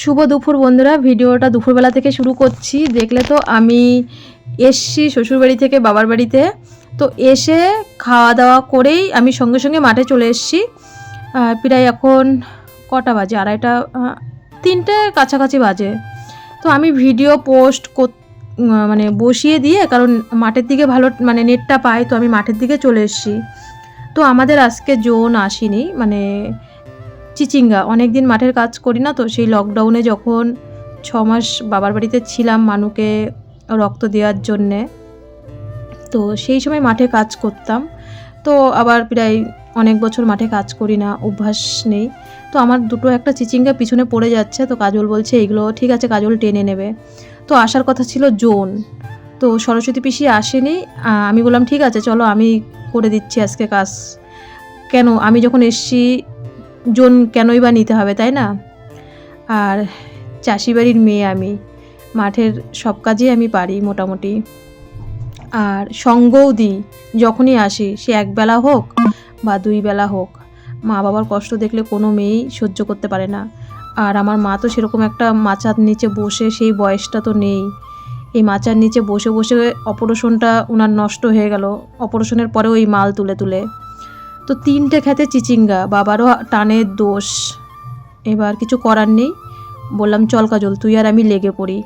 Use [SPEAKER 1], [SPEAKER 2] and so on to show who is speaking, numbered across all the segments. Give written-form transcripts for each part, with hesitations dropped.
[SPEAKER 1] শুভ দুপুর বন্ধুরা, ভিডিওটা দুপুরবেলা থেকে শুরু করছি। দেখলে তো আমি এসছি শ্বশুরবাড়ি থেকে বাবার বাড়িতে। তো এসে খাওয়া দাওয়া করেই আমি সঙ্গে সঙ্গে মাঠে চলে এসছি। প্রায় এখন কটা বাজে, আড়াইটা, তিনটে কাছাকাছি বাজে। তো আমি ভিডিও পোস্ট মানে বসিয়ে দিয়ে, কারণ মাঠের দিকে ভালো মানে নেটটা পাই, তো আমি মাঠের দিকে চলে এসছি। তো আমাদের আজকে জোন আসেনি, মানে চিচিঙ্গা। অনেক দিন মাঠের কাজ করি না, তো সেই লকডাউনে যখন 6 মাস বাবার বাড়িতে ছিলাম মানুকে রক্ত দেওয়ার জন্যে, তো সেই সময় মাঠে কাজ করতাম। তো আবার প্রায় অনেক বছর মাঠে কাজ করি না, অভ্যাস নেই। তো আমার দুটো একটা চিচিঙ্গা পিছনে পড়ে যাচ্ছে। তো কাজল বলছে এইগুলো ঠিক আছে, কাজল টেনে নেবে। তো আসার কথা ছিল জোন, তো সরস্বতী পিসি আসেনি। আমি বললাম ঠিক আছে চলো আমি করে দিচ্ছি আজকে কাজ। কেন, আমি যখন এসছি জোন কেনই বা নিতে হবে, তাই না? আর চাষি বাড়ির মেয়ে আমি, মাঠের সব কাজই আমি পারি মোটামুটি। আর সঙ্গও দিই যখনই আসি, সে একবেলা হোক বা 2 বেলা হোক। মা বাবার কষ্ট দেখলে কোনো মেয়েই সহ্য করতে পারে না। আর আমার মা তো সেরকম একটা মাচার নিচে বসে, সেই বয়সটা তো নেই। এই মাচার নিচে বসে বসে অপারেশনটা ওনার নষ্ট হয়ে গেল, অপারেশনের পরেও এই মাল তুলে তুলে। তো 3টে খেতে চিচিঙ্গা, বাবারও টানের দোষ। এবার কিছু করার নেই, বললাম চল কাজল তুই আর আমি লেগে পড়ি।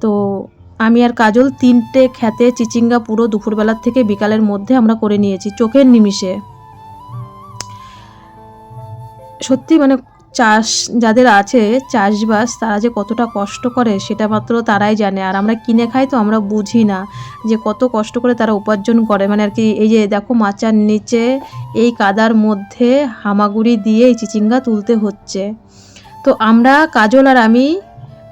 [SPEAKER 1] তো আমি আর কাজল 3টে খেতে চিচিঙ্গা পুরো দুপুরবেলার থেকে বিকালের মধ্যে আমরা করে নিয়েছি, চোখের নিমিষে। সত্যি মানে চাষ যাদের আছে, চাষবাস, তারা যে কতটা কষ্ট করে সেটা মাত্র তারাই জানে। আর আমরা কিনে খাই, তো আমরা বুঝি না যে কত কষ্ট করে তারা উপার্জন করে। মানে আর কি, এই যে দেখো মাচার নিচে এই কাদার মধ্যে হামাগুড়ি দিয়ে এই চিচিঙ্গা তুলতে হচ্ছে। তো আমরা কাজল আর আমি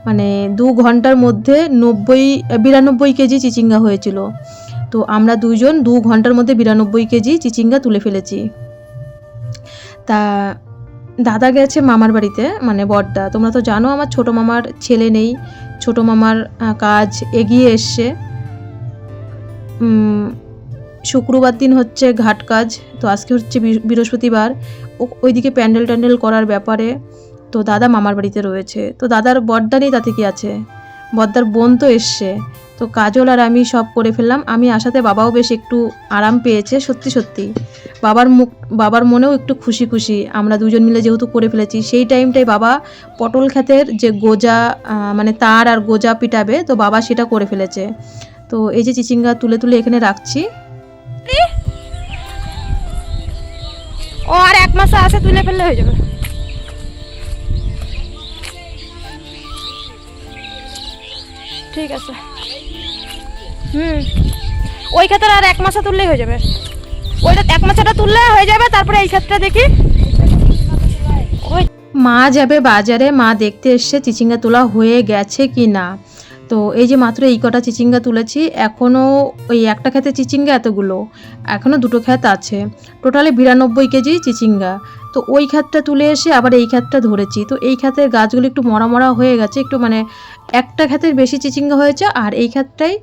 [SPEAKER 1] মানে 2 ঘন্টার মধ্যে 92 কেজি চিচিঙ্গা হয়েছিল। তো আমরা দুজন 2 ঘন্টার মধ্যে 92 কেজি চিচিঙ্গা তুলে ফেলেছি। তা দাদা গেছে মামার বাড়িতে, মানে বড়দা। তোমরা তো জানো আমার ছোটো মামার ছেলে নেই, ছোটো মামার কাজ এগিয়ে এসছে। শুক্রবার দিন হচ্ছে ঘাট কাজ, তো আজকে হচ্ছে বৃহস্পতিবার। ওইদিকে প্যান্ডেল ট্যান্ডেল করার ব্যাপারে তো দাদা মামার বাড়িতে রয়েছে। তো দাদার বড়দা নেই, তাতে কি আছে, বড়দার বোন তো এসছে। তো কাজল আর আমি সব করে ফেললাম। আমি আসাতে বাবাও বেশ একটু আরাম পেয়েছে, সত্যি সত্যি। বাবার মনেও একটু খুশি খুশি, আমরা দুজন মিলে যেহেতু করে ফেলেছি। সেই টাইমটাই বাবা পটল ক্ষেতের যে গোজা, মানে তার আর গোজা পিটাবে, তো বাবা সেটা করে ফেলেছে। তো এই যে চিচিঙ্গা তুলে তুলে এখানে রাখছি।
[SPEAKER 2] ও আর 1 মাস আছে, তুলে ফেললে হয়ে যাবে। ঠিক আছে। ওই ক্ষেত্রে আর 1 মাসে তুললেই হয়ে যাবে। ওইটা 1 মাসেটা তুললে হয়ে যাবে, তারপরে এই ক্ষেত্রে দেখি।
[SPEAKER 1] মা যাবে বাজারে, মা দেখতে এসছে চিচিঙ্গা তোলা হয়ে গেছে কি না। তো এই যে মাত্র এই কটা চিচিঙ্গা তুলেছি, এখনও ওই একটা ক্ষেতে চিচিঙ্গা এতগুলো, এখনও 2টো ক্ষেত আছে, টোটালি 92 কেজি চিচিঙ্গা। তো ওই ক্ষেতটা তুলে এসে আবার এই ক্ষেতটা ধরেছি। তো এই ক্ষেতের গাছগুলো একটু মরা মরা হয়ে গেছে, একটু মানে একটা ক্ষেতের বেশি চিচিঙ্গা হয়েছে, আর এই ক্ষেতটাই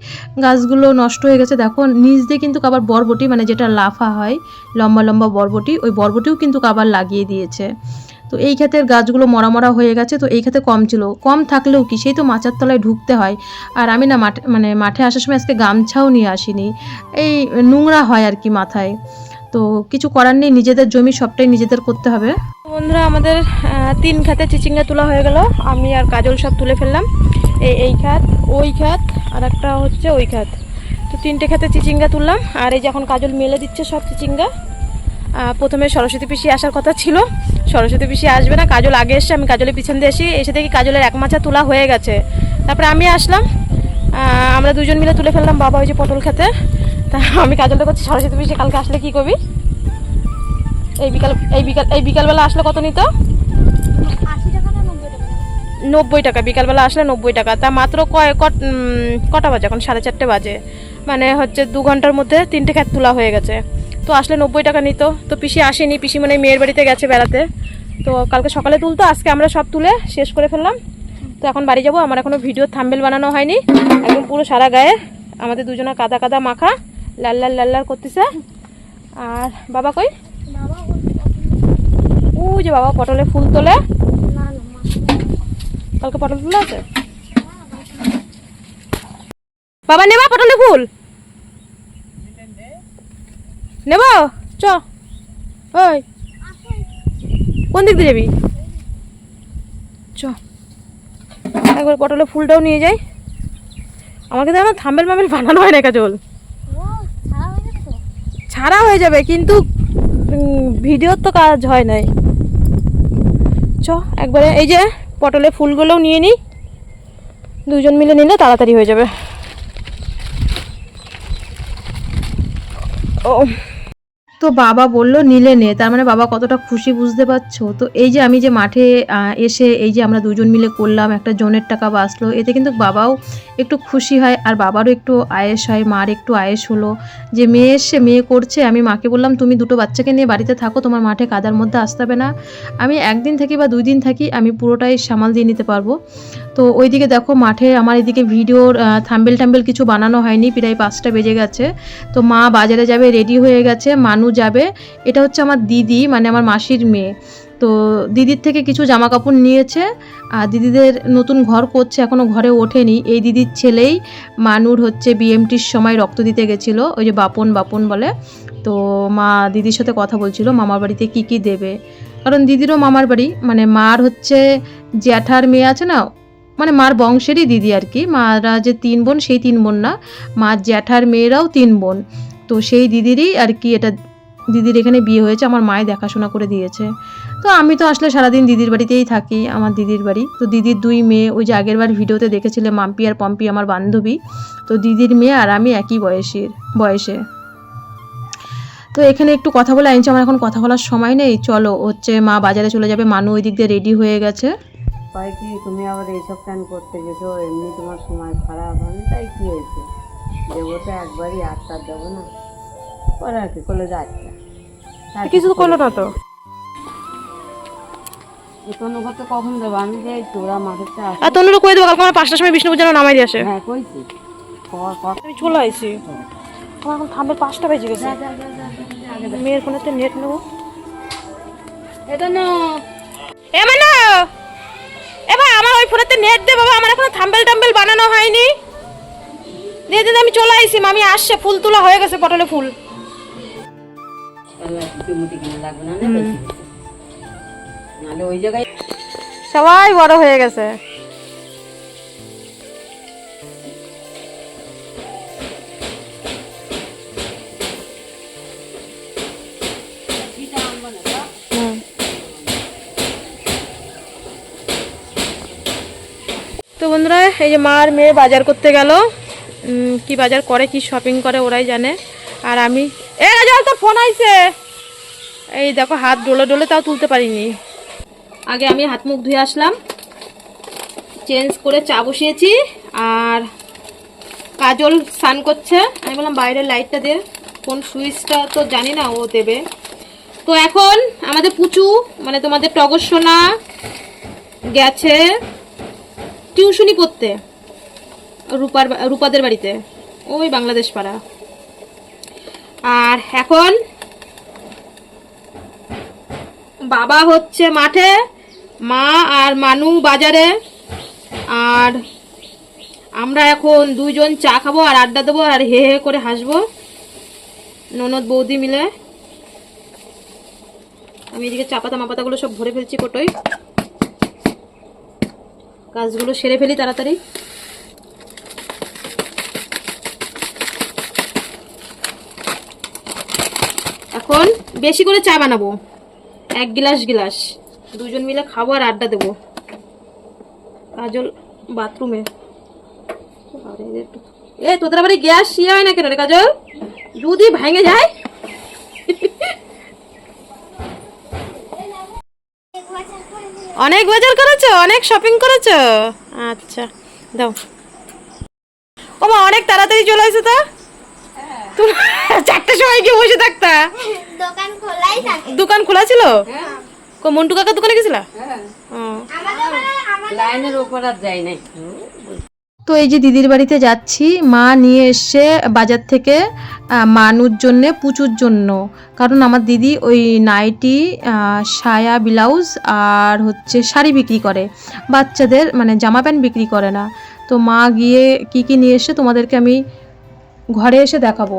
[SPEAKER 1] গাছগুলো নষ্ট হয়ে গেছে। দেখো নিচ দিয়ে কিন্তু আবার বরবটি, মানে যেটা লাফা হয় লম্বা লম্বা বরবটি, ওই বরবটিও কিন্তু আবার লাগিয়ে দিয়েছে। তো এই ক্ষেতের গাছগুলো মরা মরা হয়ে গেছে। তো এই ক্ষেতে কম ছিল, কম থাকলেও কি, সেই তো মাচার তলায় ঢুকতে হয়। আর আমি না মাঠে আসার সময় আজকে গামছাও নিয়ে আসিনি, এই নোংরা হয় আর কি মাথায়। তো কিছু করার নেই, নিজেদের জমি সবটাই নিজেদের করতে হবে।
[SPEAKER 2] বন্ধুরা, আমাদের 3 খেতে চিচিঙ্গা তোলা হয়ে গেল। আমি আর কাজল সব তুলে ফেললাম। এই ক্ষেত, ওই ক্ষেত, আর একটা হচ্ছে ওই ক্ষেত। তো 3টে খেতে চিচিঙ্গা তুললাম। আর এই যে এখন কাজল মেলে দিচ্ছে সব চিচিঙ্গা। প্রথমে সরস্বতী পিসি আসার কথা ছিল, সরস্বতী পিসি আসবে না, কাজল আগে এসছে। আমি কাজলের পিছন দিয়ে এসে দেখি কাজলের 1 মাচা তোলা হয়ে গেছে। তারপরে আমি আসলাম, আমরা দুজন মিলে তুলে ফেললাম। বাবা ওই যে পটল খেতে। তা আমি কাজলটা করছি, সরস্বতী পিসি কালকে আসলে কি করবি? এই বিকালবেলা আসলে কত নিত? 90 টাকা। বিকালবেলা আসলে 90 টাকা। তা মাত্র কটা বাজে এখন? 4:30 বাজে। মানে হচ্ছে 2 ঘন্টার মধ্যে 3টে ক্ষেত তোলা হয়ে গেছে। তো আসলে 90 টাকা নিত। তো পিসি আসেনি, পিসি মানে মেয়ের বাড়িতে গেছে বেড়াতে। তো কালকে সকালে তুলতো, আজকে আমরা সব তুলে শেষ করে ফেললাম। তো এখন বাড়ি যাব। আমার এখনো ভিডিও থাম্বনেল বানানো হয়নি। একদম পুরো সারা গায়ে আমাদের দুজনের কাদা কাদা মাখা, লাল লাল লাল লাল করতেছে। আর বাবা কই? ও যে বাবা পটলে ফুল তোলে। কালকে পটল তুলা আছে? বাবা নেবা পটলের ফুল? নেব চ। ওই কোন দিক দিয়ে যাবি? চ একবার পটলের ফুলটাও নিয়ে যাই। আমাকে তো আমার থাম্বেল মাম্বেল বানানো হয় না কাজল। ছাড়া হয়ে যাবে কিন্তু ভিডিওর তো কাজ হয় নাই। চ একবারে এই যে পটলের ফুলগুলোও নিয়ে নিই, দুজন মিলে নিলে তাড়াতাড়ি হয়ে যাবে। ও
[SPEAKER 1] তো বাবা বলল নিলে নে, তার মানে বাবা কতটা খুশি বুঝতে পারছো। তো এই যে আমি যে মাঠে এসে এই যে আমরা দুজন মিলে করলাম, একটা জনের টাকা বাঁচলো, এতে কিন্তু বাবাও একটু খুশি হয় আর বাবারও একটু আয়েস হয়, মার একটু আয়েস হলো যে মেয়ে এসে মেয়ে করছে। আমি মাকে বললাম তুমি দুটো বাচ্চাকে নিয়ে বাড়িতে থাকো, তোমার মাঠে কাদার মধ্যে আসতে হবে না, আমি একদিন থাকি বা 2 দিন থাকি, আমি পুরোটাই সামাল দিয়ে নিতে পারবো। তো ওইদিকে দেখো মাঠে আমার এদিকে ভিডিওর থাম্বেল টাম্বেল কিছু বানানো হয়নি, প্রায় 5টা বেজে গেছে। তো মা বাজারে যাবে, রেডি হয়ে গেছে, মানু যাবে। এটা হচ্ছে আমার দিদি, মানে আমার মাসির মেয়ে। তো দিদির থেকে কিছু জামা কাপড় নিয়েছে, আর দিদিদের নতুন ঘর করছে, এখনও ঘরে ওঠেনি। এই দিদির ছেলেই মানুর হচ্ছে বিএমটির সময় রক্ত দিতে গেছিলো, ওই যে বাপন বাপন বলে। তো মা দিদির সাথে কথা বলছিল মামার বাড়িতে কি কি দেবে, কারণ দিদিরও মামার বাড়ি, মানে মার হচ্ছে জ্যাঠার মেয়ে আছে না, মানে মার বংশেরই দিদি আর কি। মারা যে 3 বোন, সেই 3 বোন না, মার জ্যাঠার মেয়েরাও 3 বোন। তো সেই দিদিরই আর কি এটা, দিদির এখানে বিয়ে হয়েছে, আমার মায়ে দেখাশোনা করে দিয়েছে। তো আমি তো আসলে সারাদিন দিদির বাড়িতেই থাকি, আমার দিদির বাড়ি। তো দিদির 2 মেয়ে, ওই যে আগের বার ভিডিওতে দেখেছিলে মাম্পি আর পম্পি আমার বান্ধবী, তো দিদির মেয়ে আর আমি একই বয়সে। তো এখানে একটু কথা বলে আনছি, আমার এখন কথা বলার সময় নেই। চলো হচ্ছে মা বাজারে চলে যাবে, মানু ওই দিক দিয়ে রেডি হয়ে গেছে।
[SPEAKER 3] তাই কি তুমি আবার এইসব প্ল্যান করতে গেছো? এমনি তোমার সময় খারাপ হবে, তাই কি হয়েছে? দেবো তো একবারই, আটটা দেবো না, পরে আর কি করলে যাচ্ছে।
[SPEAKER 2] কিছু করলো না তো।
[SPEAKER 3] তনুকে কখন দেবো? আমি যে তোরা মাঠের
[SPEAKER 2] আর তনুরও কই দেবো, কালকে আমার 5টার সময় বিষ্ণুপুর যেন নামাই দিয়ে আসে।
[SPEAKER 3] হ্যাঁ কইছি,
[SPEAKER 2] আমি চলে আইছি, আমার এখন থামবে 5টা বেজে গেছে। মেয়ের ফোনেতে নেট নেবো।
[SPEAKER 3] এটা না
[SPEAKER 2] এ মানে এ ভাই আমার ওই ফোনেতে নেট দে বাবা, আমার এখনো থাম্বেল টাম্বেল বানানো হয়নি। দিয়ে দিন আমি চলে আইছি, মামি আসছে, ফুল তোলা হয়ে গেছে, পটলে ফুল।
[SPEAKER 3] মুটি কিনে লাগবে না, নাহলে ওই জায়গায়
[SPEAKER 2] সবাই বড় হয়ে গেছে। তো বন্ধুরা এই যে মার মেয়ে বাজার করতে গেল, কি বাজার করে কি শপিং করে ওরাই জানে। আর আমি এ রাজল তোর ফোন আইছে, এই দেখো হাত ডলে ডলে তাও তুলতে পারিনি। আগে আমি হাত মুখ ধুয়ে আসলাম, চেঞ্জ করে চা বসিয়েছি, আর কাজল স্নান করছে। আমি বললাম বাইরের লাইটটা দে, কোন সুইচটা তো জানি না, ও দেবে। তো এখন আমাদের পুচু, মানে তোমাদের টগর সোনা গেছে টিউশনি পড়তে রূপাদের বাড়িতে, ওই বাংলাদেশ পাড়া। আর এখন বাবা হচ্ছে মাঠে, মা আর মানু বাজারে, আর আমরা এখন 2 জন চা খাবো আর আড্ডা দেবো আর হে হে করে হাসবো ননদ বৌদি মিলে। আমি এদিকে চা পাতা মাপাতাগুলো সব ভরে ফেলছি কোটোই, কাজগুলো সেরে ফেলি তাড়াতাড়ি। এখন বেশি করে চা বানাবো, 1 গিলাস 2 জন মিলে খাবো আর আড্ডা দেবো। কাজল বাথরুমে, এ তোদের আবার গ্যাস ইয়ে হয় না কেন রে কাজল, যদি ভেঙে যায়। অনেক বাজার করেছো, অনেক শপিং করেছো, আচ্ছা দাও। ও মা অনেক তাড়াতাড়ি চলে আসো তো, তুমি 4টার সময় গিয়ে বসে থাকতা। দোকান খোলা ছিল? মন্টু কাকার দোকানে গেছিলা?
[SPEAKER 3] লাইনের উপর আর যাই নাই।
[SPEAKER 1] তো এই যে দিদির বাড়িতে যাচ্ছি, মা নিয়ে এসছে বাজার থেকে মানুর জন্যে, পুচুর জন্য। কারণ আমার দিদি ওই নাইটি, সায়া, ব্লাউজ আর হচ্ছে শাড়ি বিক্রি করে, বাচ্চাদের মানে জামা প্যান্ট বিক্রি করে না। তো মা গিয়ে কি কি নিয়ে এসে তোমাদেরকে আমি ঘরে এসে দেখাবো।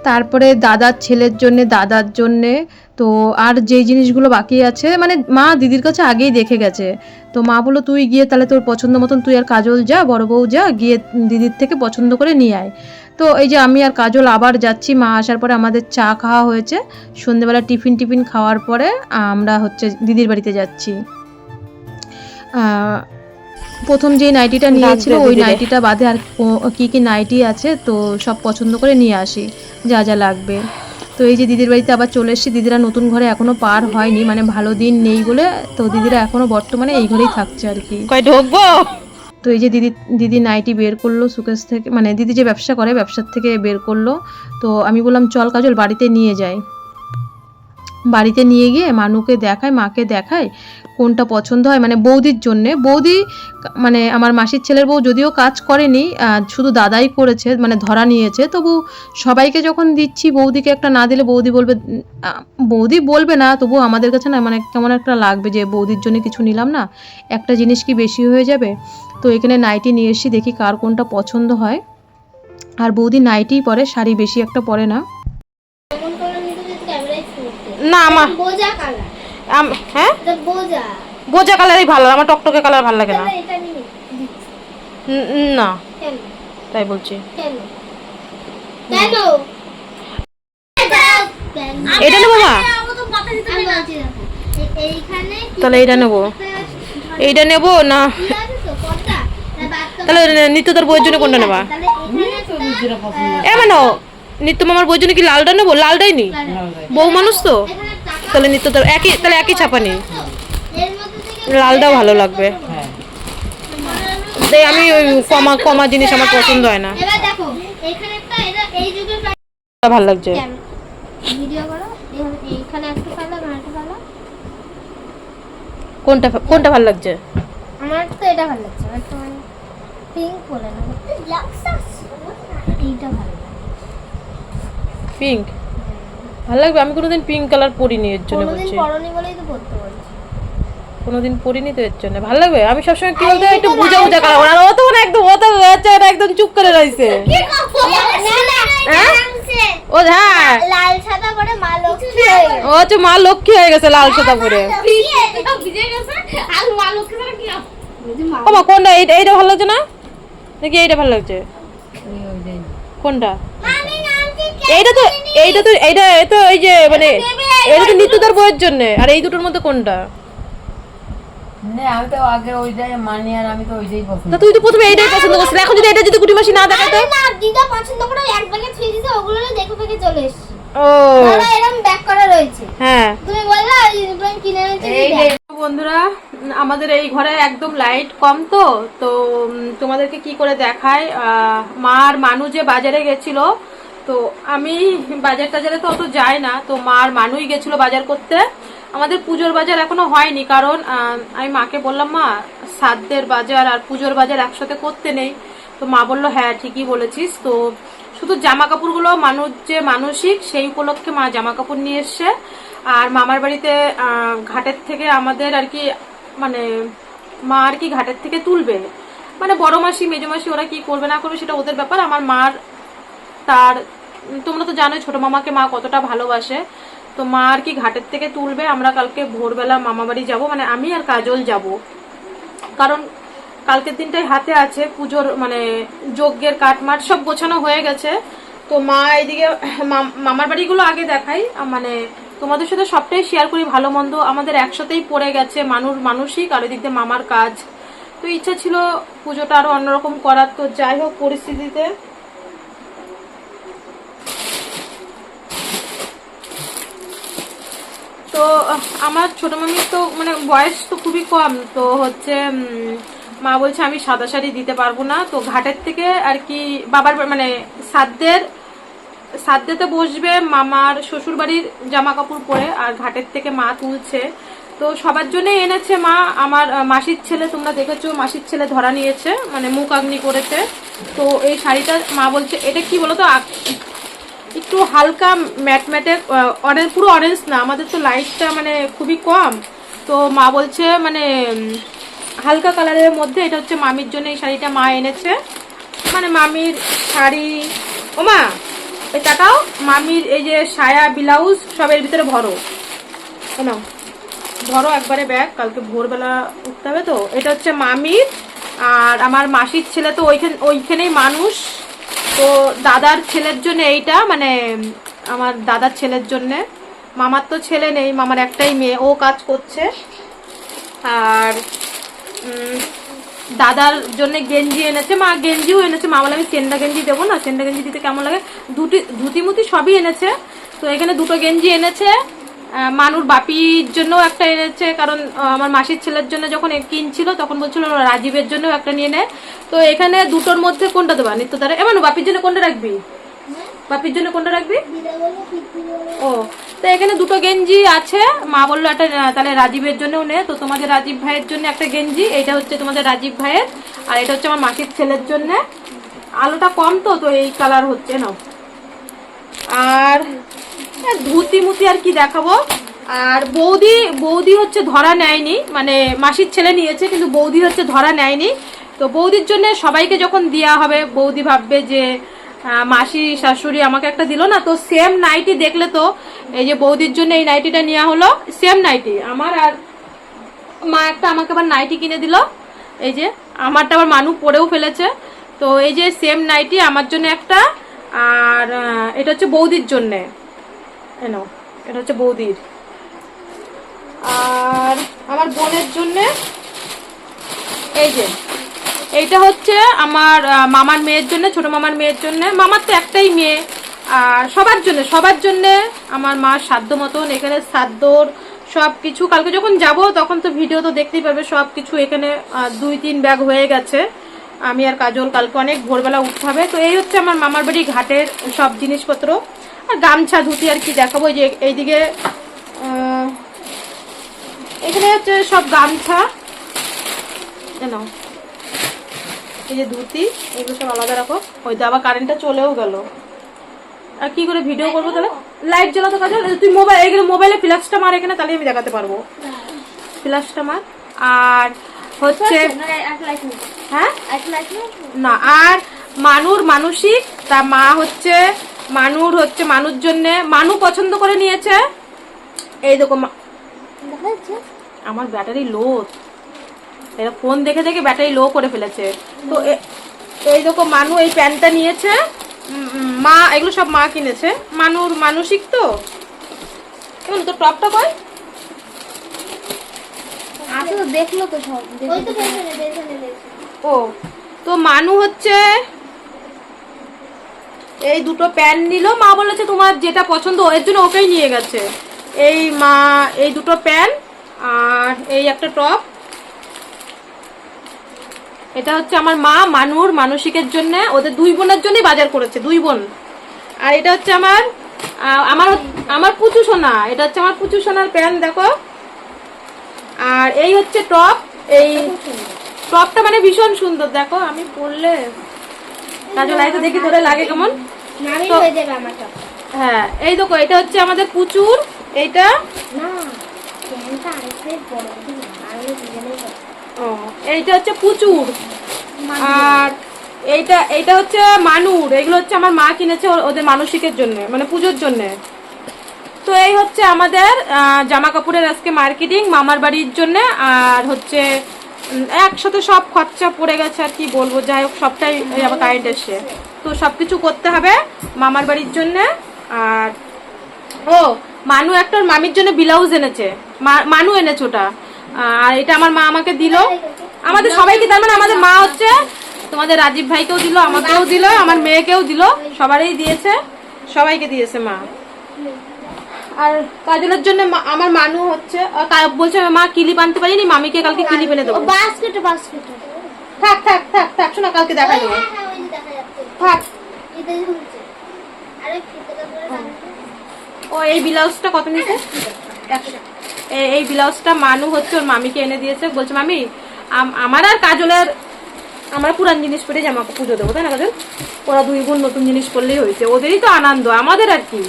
[SPEAKER 1] তারপরে দাদার ছেলের জন্যে, দাদার জন্যে, তো আর যেই জিনিসগুলো বাকি আছে মানে মা দিদির কাছে আগেই দেখে গেছে। তো মা বললো তুই গিয়ে তাহলে তোর পছন্দ মতন তুই আর কাজল যা, বড় বউ যা, গিয়ে দিদির থেকে পছন্দ করে নিয়ে আয়। তো এই যে আমি আর কাজল আবার যাচ্ছি। মা আসার পরে আমাদের চা খাওয়া হয়েছে, সন্ধেবেলা টিফিন খাওয়ার পরে আমরা হচ্ছে দিদির বাড়িতে যাচ্ছি। প্রথম যে নাইটিটা নিয়েছিল ওই নাইটিটা বাদে আর কি কি নাইটি আছে তো সব পছন্দ করে নিয়ে আসি যা যা লাগবে। তো এই যে দিদির বাড়িতে আবার চলে এসেছি। দিদিরা নতুন ঘরে এখনো পার হয়নি, মানে ভালো দিন নেই বলে, তো দিদিরা এখনো বর্তমানে এই ঘরেই থাকছে আর কি।
[SPEAKER 2] ঢুকবো।
[SPEAKER 1] তো এই যে দিদি নাইটি বের করলো সুকেশ থেকে, মানে দিদি যে ব্যবসা করে ব্যবসার থেকে বের করলো। তো আমি বললাম চল কাজল বাড়িতে নিয়ে যাই। বাড়িতে নিয়ে গিয়ে মানুকে দেখায়, মাকে দেখায় কোনটা পছন্দ হয়, মানে বৌদির জন্যে। বৌদি মানে আমার মাসির ছেলের বউ যদিও কাজ করেনি, শুধু দাদাই করেছে, মানে ধরা নিয়েছে। তবু সবাইকে যখন দিচ্ছি বৌদিকে একটা না দিলে বৌদি বলবে না, তবু আমাদের কাছে না মানে কেমন একটা লাগবে যে বৌদির জন্য কিছু নিলাম না, একটা জিনিস কি বেশি হয়ে যাবে। তো এখানে নাইটি নিয়ে এসেছি, দেখি কার কোনটা পছন্দ হয়। আর বৌদি নাইটিই পরে, শাড়ি বেশি একটা পরে না।
[SPEAKER 2] না আমার
[SPEAKER 4] বোজা কালার,
[SPEAKER 2] হ্যাঁ
[SPEAKER 4] বোজা
[SPEAKER 2] বোজা কালারই ভালো, আমার টকটকে কালার ভালো লাগে না।
[SPEAKER 4] এটা নিয়ে
[SPEAKER 2] না
[SPEAKER 4] কেন
[SPEAKER 2] তাই বলছি।
[SPEAKER 4] কেন কেন
[SPEAKER 2] এটা নেবো মা,
[SPEAKER 4] এইখানে
[SPEAKER 2] তাহলে এইটা নেবো, এইটা নেবো না তাহলে নিত্যদার বইয়ের জন্য কোনটা নেবা? এমন নিত্য মামার বইয়ের জন্য কি লালটা নেবো? লালটাই নি, বউ মানুষ তো, তাহলে নিত্যদার একই ছাপা নেই, লালটাও ভালো লাগবে। আমি ওই কমা জিনিস আমার পছন্দ হয় না।
[SPEAKER 4] এবার দেখো এখানে একটা এই যুগের
[SPEAKER 2] ভালো লাগছে।
[SPEAKER 4] ভিডিও করো, এইখানে একটা কালার আর একটা কালার।
[SPEAKER 2] কোনটা ভালো লাগছে?
[SPEAKER 4] আমার তো এটা ভালো লাগছে, আমার তো পিঙ্ক বলে না, এইটা ভালো লাগে।
[SPEAKER 2] পিঙ্ক ভালো লাগবে? আমি কোনোদিন পিঙ্ক কালার পরিনি, এর জন্য
[SPEAKER 4] কোনোদিন
[SPEAKER 2] বলছি।
[SPEAKER 4] পরনি বলেই তো পড়তে বলছি।
[SPEAKER 2] কোনোদিন পরিনি তো, এর জন্য ভালো লাগবে। আমি সবসময় কি বলতে একটু বুঝা কালার, আর ও তো মানে একদম একদম চুপ করে রয়েছে। ও হ্যাঁ,
[SPEAKER 4] লাল সাদা পরে মা লক্ষ্মী হয়ে গেছে।
[SPEAKER 2] ও হচ্ছে মা লক্ষ্মী হয়ে গেছে লাল সাদা পরে। ও মা কোনটা? এইটা ভালো লাগছে না নাকি এইটা ভালো লাগছে? কোনটা? এইটা তো এই যে মানে এটা তো নিত্যদার বইয়ের জন্য। আর এই দুটোর মধ্যে কোনটা?
[SPEAKER 3] আমি তো আগে ওইটাই মানি, আর আমি তো ওইটাই পছন্দ।
[SPEAKER 2] তা তুই তো প্রথমে এইটাই পছন্দ করছিস, এখন যদি এটা যদি গুটি মাসি না দেখাতো?
[SPEAKER 4] না দিদা পছন্দ করে এক ব্যাগে থুই দিতে, ওগুলো দেখে দেখে চলে এসেছি।
[SPEAKER 2] ও
[SPEAKER 4] ওরা এরকম ব্যাগ করা রয়েছে,
[SPEAKER 2] হ্যাঁ
[SPEAKER 4] তুমি বললা ইউনিফর্ম কিনে এনেছি।
[SPEAKER 1] বন্ধুরা, আমাদের এই ঘরে একদম লাইট কম, তো তোমাদেরকে কি করে দেখায়। মা আর মানু যে বাজারে গেছিল, তো আমি বাজার টাজারে তো অত যাই না, তো মা আর মানুই গেছিল বাজার করতে। আমাদের পুজোর বাজার এখনো হয়নি, কারণ আমি মাকে বললাম মা শ্রাদ্ধের বাজার আর পুজোর বাজার একসাথে করতে নেই। তো মা বললো হ্যাঁ ঠিকই বলেছিস। তো শুধু জামা কাপড়গুলো মানুষ যে মানসিক সেই উপলক্ষে মা জামা কাপড় নিয়ে এসছে। আর মামার বাড়িতে ঘাটের থেকে আমাদের আর কি মানে মা আর কি ঘাটের থেকে তুলবে, মানে বড় মাসি মেজো মাসি ওরা কি করবে না করবে সেটা ওদের ব্যাপার। আমার মার তার তোমরা তো জানোই ছোট মামাকে মা কতটা ভালোবাসে। তো মা আর কি ঘাটের থেকে তুলবে। আমরা কালকে ভোরবেলা মামা বাড়ি যাবো, মানে আমি আর কাজল যাব, কারণ কালকের দিনটাই হাতে আছে। পুজোর মানে যজ্ঞের কাটমাট সব গোছানো হয়ে গেছে। তো মা এইদিকে মামার বাড়িগুলো আগে দেখাই, মানে তোমাদের সাথে সবটাই শেয়ার করি, ভালো মন্দ আমাদের একসাথেই পড়ে গেছে, মানসিক আর এদিক দিয়ে মামার কাজ। তো ইচ্ছা ছিল পুজোটা আরো অন্যরকম করার, তো যাই হোক পরিস্থিতিতে তো আমার ছোট মামির তো মানে বয়স তো খুবই কম, তো হচ্ছে মা বলছে আমি সাদা শাড়ি দিতে পারবো না। তো ঘাটের থেকে আর কি বাবার মানে সাধ্যেতে বসবে মামার শ্বশুর বাড়ির জামা কাপড় পরে, আর ঘাটের থেকে মা তুলছে।
[SPEAKER 2] তো সবার জন্য এনেছে মা। আমার মাসির ছেলে, তোমরা দেখেছো মাসির ছেলে ধরা নিয়েছে, মানে মুখ আগ্নি করেছে। তো এই শাড়িটা মা বলছে এটা কি বলো তো, একটু হালকা ম্যাটম্যাটে, অরেঞ্জ, পুরো অরেঞ্জ না, আমাদের তো লাইটটা মানে খুবই কম। তো মা বলছে মানে হালকা কালারের মধ্যে, এটা হচ্ছে মামির জন্য এই শাড়িটা মা এনেছে। মানে মামির শাড়ি, ও মা এই টাকাও মামির এই যে সায়া ব্লাউজ সবের ভিতরে ভরো, নাও ধরো একবারে ব্যাগ, কালকে ভোরবেলা উঠতে হবে। তো এটা হচ্ছে মামির, আর আমার মাসির ছেলে তো ওইখানেই মানুষ। তো দাদার ছেলের জন্য এইটা, মানে আমার দাদার ছেলের জন্যে। মামার তো ছেলে নেই, মামার একটাই মেয়ে, ও কাজ করছে। আর দাদার জন্য গেঞ্জি এনেছে মা, গেঞ্জিও এনেছে মা, বলে আমি চেন্ডা গেঞ্জি দেবো না, চেন্ডা গেঞ্জি দিতে কেমন লাগে, ধুতি মুতি সবই এনেছে। তো এখানে দুটো গেঞ্জি এনেছে। মানুর বাপির জন্য একটা এনেছে, কারণ আমার মাসির ছেলের জন্য যখন কিনছিল তখন বলছিল রাজীবের জন্য একটা নিয়ে নেয়। তো এখানে দুটোর মধ্যে কোনটা দেবা নিত্যতারে, এমন বাপির জন্য কোনটা রাখবি, বাপির জন্য কোনটা রাখবি? ও, তো এখানে দুটো গেঞ্জি আছে, মা বললো একটা তাহলে রাজীবের জন্যও নে। তো তোমাদের রাজীব ভাইয়ের জন্য একটা গেঞ্জি, এটা হচ্ছে তোমাদের রাজীব ভাইয়ের, আর এটা হচ্ছে আমার মাসির ছেলের জন্য। আলোটা কম তো এই কালার হচ্ছে না। আর ধুতি মুতি আর কি দেখাবো। আর বৌদি হচ্ছে ধরা নেয়নি, মানে মাসির ছেলে নিয়েছে, কিন্তু বৌদি হচ্ছে ধরা নেয়নি। তো বৌদির জন্য সবাইকে যখন দেওয়া হবে, বৌদি ভাববে যে মাসি শাশুড়ি আমাকে একটা দিল না। তো সেম নাইটি দেখলে তো, এই যে বৌদির জন্য এই নাইটিটা নেওয়া হলো, সেম নাইটি আমার, আর মা একটা আমাকে আবার নাইটি কিনে দিল। এই যে আমারটা আবার মানু পরেও ফেলেছে। তো এই যে সেম নাইটি আমার জন্য একটা, আর এটা হচ্ছে বৌদির জন্যে, এটা হচ্ছে বৌদির। আর আমার বোনের জন্য এই যে এইটা হচ্ছে আমার মামার মেয়ের জন্য, ছোট মামার মেয়ের জন্য। মামার তো একটাই মেয়ে। আর সবার জন্য আমার মার সাধ্য মতন এখানে সাধ্যর সব কিছু, কালকে যখন যাব তখন তো ভিডিও তো দেখতেই পাবে, সব কিছু এখানে 2-3 ব্যাগ হয়ে গেছে। আমি আর কাজল কালকে অনেক ভোরবেলা উঠতে হবে। তো এই হচ্ছে আমার মামার বাড়ি ঘাটের সব জিনিসপত্র। আর গামছা ধুতি আর কি দেখাবো, যে এইদিকে এখানে হচ্ছে সব গামছা, এই যে ধুতি, এগুলো সব আলাদা রাখো। ওই তো আবার কারেন্টটা চলেও গেল, আর কি করে ভিডিও করবো তাহলে? লাইট জ্বালাতো কাজল, তুই মোবাইল, এগুলো মোবাইলে ফ্ল্যাশটা মার এখানে, তাহলে আমি দেখাতে পারবো। ফ্ল্যাশটা মার। আর হচ্ছে হ্যাঁ না, আর মানসিক, তা মা হচ্ছে মানুর জন্য, মানু পছন্দ করে নিয়েছে। এই দেখো আমার ব্যাটারি লো, এরা ফোন দেখে দেখে ব্যাটারি লো করে ফেলেছে। তো এই দেখো মানু এই প্যান্টটা নিয়েছে, মা এগুলো সব মা কিনেছে। মানসিক তো কেমন, তো টপটা কয়
[SPEAKER 4] দেখলো তো সব,
[SPEAKER 2] ও। তো মানু হচ্ছে এই দুটো প্যান্ট নিল, মা বলেছে তোমার যেটা পছন্দ, এর জন্য ওকেই নিয়ে গেছে। এই মা এই দুটো প্যান্ট আর এই একটা টপ, এটা হচ্ছে আমার মা মানসিকের জন্য, ওদের 2 বোনের জন্যই বাজার করেছে, 2 বোন। আর এটা হচ্ছে আমার পুচু সোনা, এটা হচ্ছে আমার পুচু সোনার প্যান্ট দেখো। আর এই হচ্ছে টপ, এই টপটা মানে ভীষণ সুন্দর, দেখো আমি পরলে কাজল লাইতে দেখি তোরে লাগে কেমন। হ্যাঁ এই দেখো, এটা হচ্ছে আমাদের পুচুর, এইটা এইটা হচ্ছে পুচুর। আর এইটা হচ্ছে মানুর, এগুলো হচ্ছে আমার মা কিনেছে ওদের মানসিকের জন্য, মানে পুজোর জন্য। তো এই হচ্ছে আমাদের জামা কাপড়ের আজকে মার্কেটিং মামার বাড়ির জন্য। আর হচ্ছে একসাথে সব খরচা পড়ে গেছে, আর কি বলবো, যাই হোক সবটাই আবার কারেন্ট এসছে, তো সবকিছু করতে হবে মামার বাড়ির জন্য। আর ও মানু একটা মামির জন্য ব্লাউজ এনেছে, মানু এনেছে ওটা। আর এটা আমার মা আমাকে দিল, আমাদের সবাইকে, তার মানে আমাদের মা হচ্ছে তোমাদের রাজীব ভাইকেও দিল, আমাকেও দিল, আমার মেয়েকেও দিল, সবারই দিয়েছে, সবাইকে দিয়েছে মা। আর কাজলের জন্য আমার মানু হচ্ছে বলছে মা কিলিপ আনতে পারিনি, মামিকে কালকে কিলিপ এনে দেবো। থাক থাক থাক থাক, শোনা কালকে দেখা দেবো, থাক। ও এই ব্লাউজটা কত নিচ্ছে? 100। এই ব্লাউজটা মানু হচ্ছে ওর মামিকে এনে দিয়েছে, বলছে মামি আমার আর কাজলের আমরা পুরান জিনিস পরে জামা পুজো দেবো, তাই না কাজল? ওরা 2 বোন নতুন জিনিস পরলেই হয়েছে, ওদেরই তো আনন্দ, আমাদের আর কি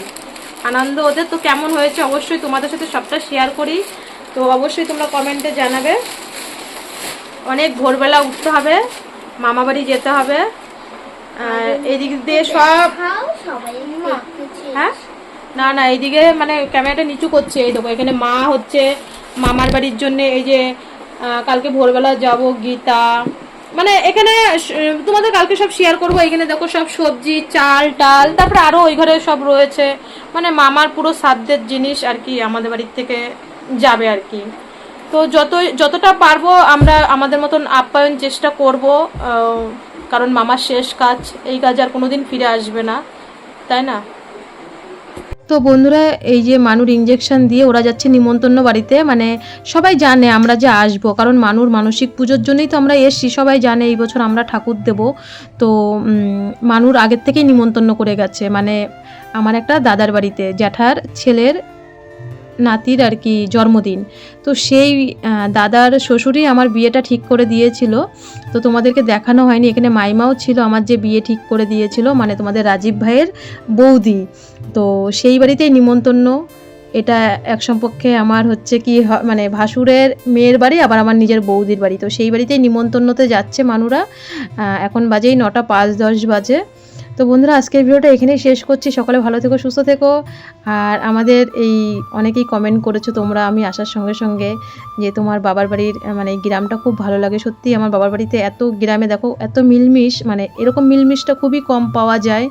[SPEAKER 2] আনন্দ ওদের। তো কেমন হয়েছে অবশ্যই তোমাদের সাথে সবটা শেয়ার করি, তো অবশ্যই তোমরা কমেন্টে জানাবে। অনেক ভোরবেলা উঠতে হবে, মামা বাড়ি যেতে হবে, এদিক দিয়ে সব
[SPEAKER 4] খাও সবাই দেখতেছি।
[SPEAKER 2] হ্যাঁ না না এইদিকে মানে ক্যামেরাটা নিচু করছে, এই দেখো এখানে মা হচ্ছে মামার বাড়ির জন্য এই যে কালকে ভোরবেলা যাব গীতা, মানে এখানে তোমাদের কালকে সব শেয়ার করবো। এখানে দেখো সব সবজি চাল টাল, তারপরে আরো ওই ঘরে সব রয়েছে, মানে মামার পুরো সাধ্যের জিনিস আর কি আমাদের বাড়ির থেকে যাবে আর কি। তো যতটা পারবো আমরা আমাদের মতন আপ্যায়ন চেষ্টা করব, কারণ মামার শেষ কাজ, এই কাজ আর কোনোদিন ফিরে আসবে না, তাই না?
[SPEAKER 1] তো বন্ধুরা, এই যে মানুর ইঞ্জেকশন দিয়ে ওরা যাচ্ছে নিমন্ত্রণ বাড়িতে, মানে সবাই জানে আমরা যে আসবো, কারণ মানুর মানসিক পুজোর জন্যই তো আমরা এসছি, সবাই জানে এই বছর আমরা ঠাকুর দেব। তো মানুর আগের থেকেই নিমন্ত্রণ করে গেছে, মানে আমার একটা দাদার বাড়িতে জ্যাঠার ছেলের নাতির আর কি জন্মদিন। তো সেই দাদার শ্বশুরই আমার বিয়েটা ঠিক করে দিয়েছিল। তো তোমাদেরকে দেখানো হয়নি, এখানে মাইমাও ছিল আমার যে বিয়ে ঠিক করে দিয়েছিল, মানে তোমাদের রাজীব ভাইয়ের বৌদি। তো সেই বাড়িতেই নিমন্ত্রণ। এটা এক সম্পর্কে আমার হচ্ছে কি মানে ভাসুরের মেয়ের বাড়ি, আবার আমার নিজের বৌদির বাড়ি। তো সেই বাড়িতেই নিমন্ত্রণতে যাচ্ছে মানুরা। এখন বাজেই 9টা 5-10 বাজে। তো বন্ধুরা, আজকের ভিডিওটা এখানেই শেষ করছি। সকালে ভালো থেকো, সুস্থ থেকো। আর আমাদের এই অনেকেই কমেন্ট করেছো তোমরা আমি আসার সঙ্গে সঙ্গে, যে তোমার বাবার বাড়ির মানে এই গ্রামটা খুব ভালো লাগে। সত্যি আমার বাবার বাড়িতে এত গ্রামে দেখো এত মিলমিশ, মানে এরকম মিলমিশটা খুবই কম পাওয়া যায়।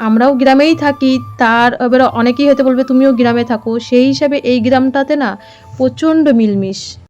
[SPEAKER 1] আমরাও গ্রামেই থাকি, তার এবার অনেকেই হয়তো বলবে তুমিও গ্রামে থাকো, সেই হিসাবে এই গ্রামটাতে না প্রচণ্ড মিলমিশ।